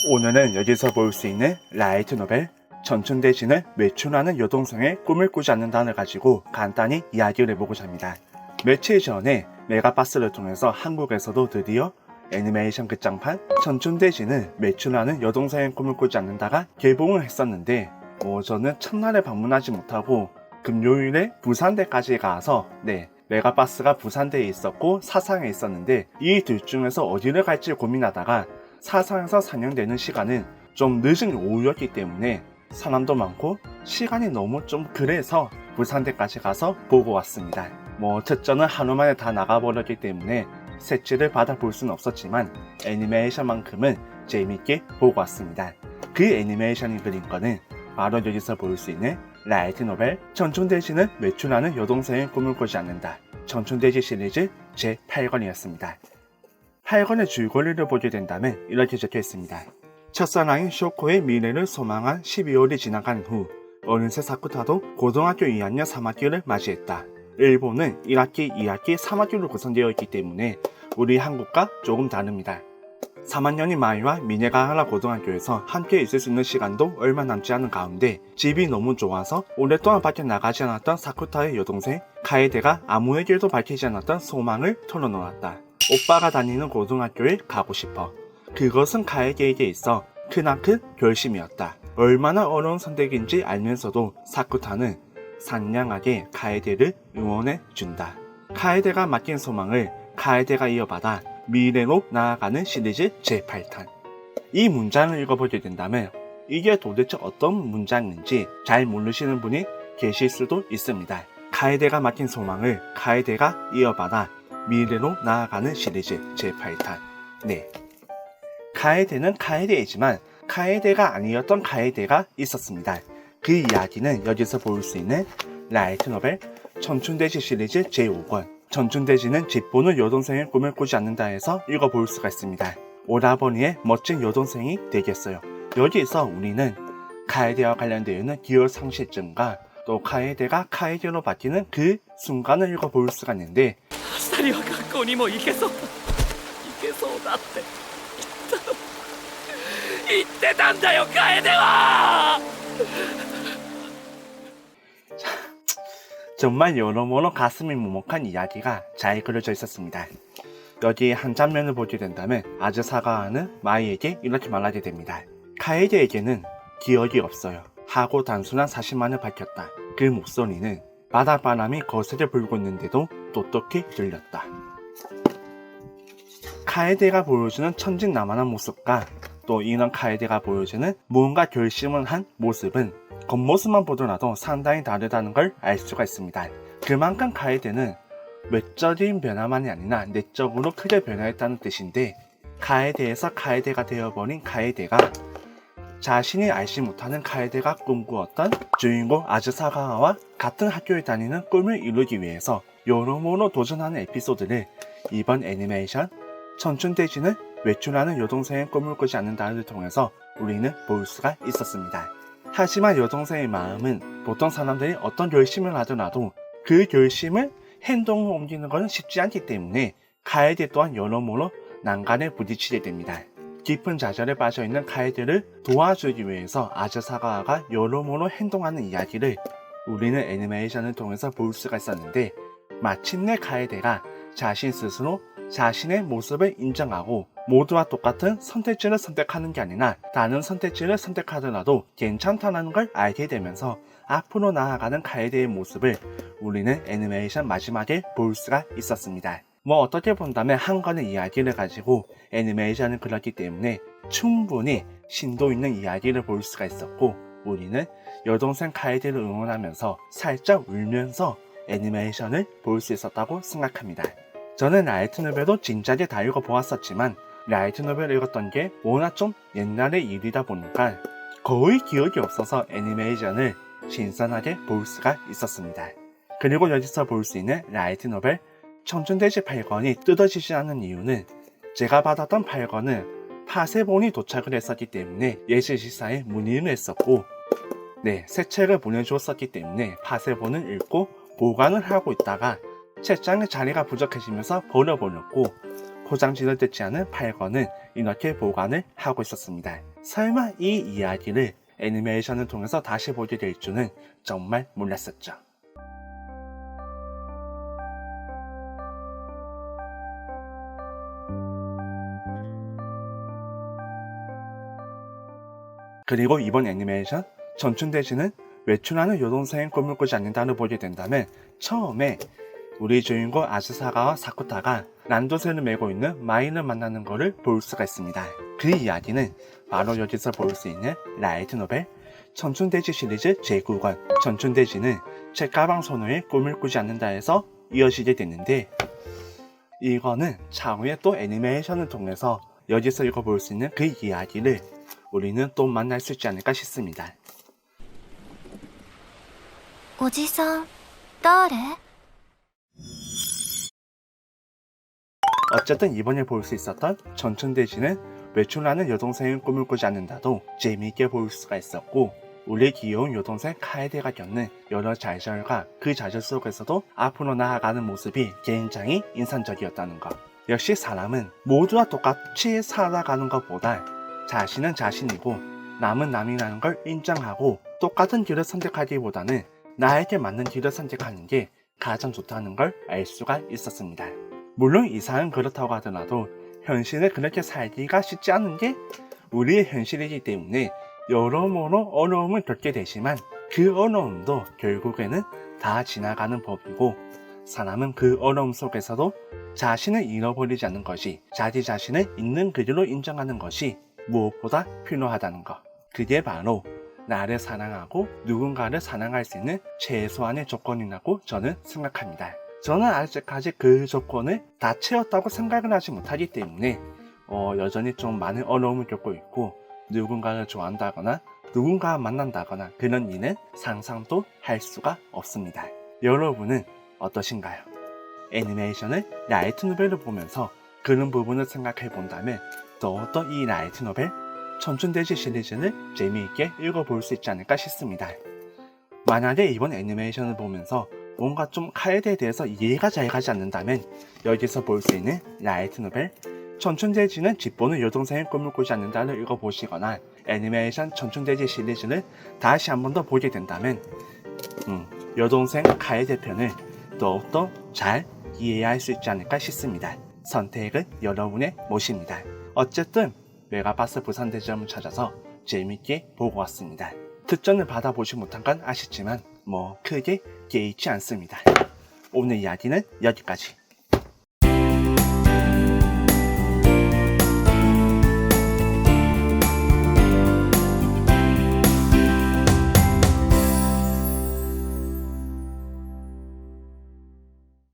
오늘은 여기서 볼 수 있는 라이트 노벨 전춘대신을 매춘하는 여동생의 꿈을 꾸지 않는다를 가지고 간단히 이야기를 해보고자 합니다. 며칠 전에 메가박스를 통해서 한국에서도 드디어 애니메이션 극장판 전춘대신을 매춘하는 여동생의 꿈을 꾸지 않는다가 개봉을 했었는데 저는 첫날에 방문하지 못하고 금요일에 부산대까지 가서 메가박스가 부산대에 있었고 사상에 있었는데 이 둘 중에서 어디를 갈지 고민하다가 사상에서 상영되는 시간은 좀 늦은 오후였기 때문에 사람도 많고 시간이 너무 좀 그래서 부산대까지 가서 보고 왔습니다. 첫째는 하루 만에 다 나가버렸기 때문에 색칠을 받아볼 수는 없었지만 애니메이션만큼은 재밌게 보고 왔습니다. 그 애니메이션이 그린 거는 바로 여기서 볼 수 있는 라이트 노벨 전춘대신을 매춘하는 여동생의 꿈을 꾸지 않는다 전춘대시 시리즈 제8권이었습니다. 8권의 줄거리를 보게 된다면 이렇게 적혀 있습니다. 첫사랑인 쇼코의 미래를 소망한 12월이 지나간 후 어느새 사쿠타도 고등학교 2학년 3학기를 맞이했다. 일본은 1학기, 2학기, 3학기로 구성되어 있기 때문에 우리 한국과 조금 다릅니다. 3학년인 마이와 미네가 하나 고등학교에서 함께 있을 수 있는 시간도 얼마 남지 않은 가운데 집이 너무 좋아서 오랫동안 밖에 나가지 않았던 사쿠타의 여동생 카에데가 아무에게도 밝히지 않았던 소망을 털어놓았다. 오빠가 다니는 고등학교에 가고 싶어. 그것은 카에데에게 있어 크나큰 결심이었다. 얼마나 어려운 선택인지 알면서도 사쿠타는 상냥하게 카에데를 응원해준다. 카에데가 맡긴 소망을 카에데가 이어받아 미래로 나아가는 시리즈 제8탄. 이 문장을 읽어보게 된다면 이게 도대체 어떤 문장인지 잘 모르시는 분이 계실 수도 있습니다. 카에데가 맡긴 소망을 카에데가 이어받아 미래로 나아가는 시리즈 제8탄. 카에데는 카에데이지만 카에데가 아니었던 카에데가 있었습니다. 그 이야기는 여기서 볼 수 있는 라이트 노벨 전춘대시 시리즈 제5권 전춘대시는 집 보는 여동생의 꿈을 꾸지 않는다 해서 읽어볼 수가 있습니다. 오라버니의 멋진 여동생이 되겠어요. 여기서 우리는 카에데와 관련되어 있는 기억 상실증과 또 카에데가 카에데로 바뀌는 그 순간을 읽어볼 수가 있는데 2人は学校にも行けそうだって言ってたんだよ楓は。 정말 여러모로 가슴이 먹먹한 이야기가 잘 그려져 있었습니다. 여기 한 장면을 보게 된다면 아주 사과하는 마이에게 이렇게 말하게 됩니다. 카에데에게는 기억이 없어요. 하고 단순한 사실만을 밝혔다. 그 목소리는 바닷바람이 거세게 불고 있는데도 똑똑히 들렸다. 카에데가 보여주는 천진난만한 모습과 또 이런 카에데가 보여주는 무언가 결심을 한 모습은 겉모습만 보더라도 상당히 다르다는 걸 알 수가 있습니다. 그만큼 카에데는 외적인 변화만이 아니라 내적으로 크게 변화했다는 뜻인데 카에데에서 카에데가 되어버린 카에데가 자신이 알지 못하는 카에데가 꿈꾸었던 주인공 아즈사가와와 같은 학교에 다니는 꿈을 이루기 위해서 여러모로 도전하는 에피소드를 이번 애니메이션 전춘대신을 외출하는 여동생의 꿈을 꾸지 않는다를 통해서 우리는 볼 수가 있었습니다. 하지만 여동생의 마음은 보통 사람들이 어떤 결심을 하더라도 그 결심을 행동으로 옮기는 것은 쉽지 않기 때문에 카에데 또한 여러모로 난간에 부딪히게 됩니다. 깊은 좌절에 빠져있는 카에데를 도와주기 위해서 아즈사가와가 여러모로 행동하는 이야기를 우리는 애니메이션을 통해서 볼 수가 있었는데 마침내 카에데가 자신 스스로 자신의 모습을 인정하고 모두와 똑같은 선택지를 선택하는 게 아니라 다른 선택지를 선택하더라도 괜찮다는 걸 알게 되면서 앞으로 나아가는 카에데의 모습을 우리는 애니메이션 마지막에 볼 수가 있었습니다. 어떻게 본다면 한 권의 이야기를 가지고 애니메이션을 그렸기 때문에 충분히 심도 있는 이야기를 볼 수가 있었고 우리는 여동생 카에데를 응원하면서 살짝 울면서 애니메이션을 볼 수 있었다고 생각합니다. 저는 라이트 노벨도 진작에 다 읽어보았었지만 라이트 노벨 읽었던 게 워낙 좀 옛날의 일이다 보니까 거의 기억이 없어서 애니메이션을 신선하게 볼 수가 있었습니다. 그리고 여기서 볼 수 있는 라이트 노벨 전춘대시 8권이 뜯어지지 않는 이유는 제가 받았던 8권은 파세본이 도착을 했었기 때문에 예시시사에 문의를 했었고 새 책을 보내주었었기 때문에 파세본을 읽고 보관을 하고 있다가 책장에 자리가 부족해지면서 버려버렸고 포장지를 뜯지 않은 8권은 이렇게 보관을 하고 있었습니다. 설마 이 이야기를 애니메이션을 통해서 다시 보게 될 줄은 정말 몰랐었죠. 그리고 이번 애니메이션 전춘대지는 외출하는 여동생의 꿈을 꾸지 않는다를 보게 된다면 처음에 우리 주인공 아즈사가와 사쿠타가 란도세를 메고 있는 마이를 만나는 것을 볼 수가 있습니다. 그 이야기는 바로 여기서 볼 수 있는 라이트노벨 전춘대지 시리즈 제9권 전춘대지는 책가방 소녀의 꿈을 꾸지 않는다에서 이어지게 됐는데, 이거는 차후에 또 애니메이션을 통해서 여기서 읽어볼 수 있는 그 이야기를 우리는 또 만날 수 있지 않을까 싶습니다. おじさん誰？ 어쨌든 이번에 볼 수 있었던 전춘대지는 외출하는 여동생의 꿈을 꾸지 않는다도 재미있게 볼 수가 있었고, 우리 귀여운 여동생 카에데가 겪는 여러 좌절과 그 좌절 속에서도 앞으로 나아가는 모습이 굉장히 인상적이었다는 것. 역시 사람은 모두와 똑같이 살아가는 것보다 자신은 자신이고 남은 남이라는 걸 인정하고 똑같은 길을 선택하기보다는 나에게 맞는 길을 선택하는 게 가장 좋다는 걸 알 수가 있었습니다. 물론 이상은 그렇다고 하더라도 현실을 그렇게 살기가 쉽지 않은 게 우리의 현실이기 때문에 여러모로 어려움을 겪게 되지만 그 어려움도 결국에는 다 지나가는 법이고, 사람은 그 어려움 속에서도 자신을 잃어버리지 않는 것이, 자기 자신을 있는 그대로 인정하는 것이 무엇보다 필요하다는 것. 그게 바로 나를 사랑하고 누군가를 사랑할 수 있는 최소한의 조건이라고 저는 생각합니다. 저는 아직까지 그 조건을 다 채웠다고 생각을 하지 못하기 때문에 여전히 좀 많은 어려움을 겪고 있고, 누군가를 좋아한다거나 누군가와 만난다거나 그런 일은 상상도 할 수가 없습니다. 여러분은 어떠신가요? 애니메이션을 라이트노벨을 보면서 그런 부분을 생각해 본다면 더욱더 이 라이트노벨 전춘대지 시리즈를 재미있게 읽어볼 수 있지 않을까 싶습니다. 만약에 이번 애니메이션을 보면서 뭔가 좀 카에데에 대해서 이해가 잘 가지 않는다면 여기서 볼 수 있는 라이트노벨 전춘대지는 집보는 여동생의 꿈을 꾸지 않는다를 읽어보시거나 애니메이션 전춘대지 시리즈를 다시 한 번 더 보게 된다면 여동생 카에데 편을 더욱더 잘 이해할 수 있지 않을까 싶습니다. 선택은 여러분의 몫입니다. 어쨌든 메가박스 부산대점을 찾아서 재밌게 보고 왔습니다. 특전을 받아보지 못한 건 아쉽지만 크게 개의치 않습니다. 오늘 이야기는 여기까지.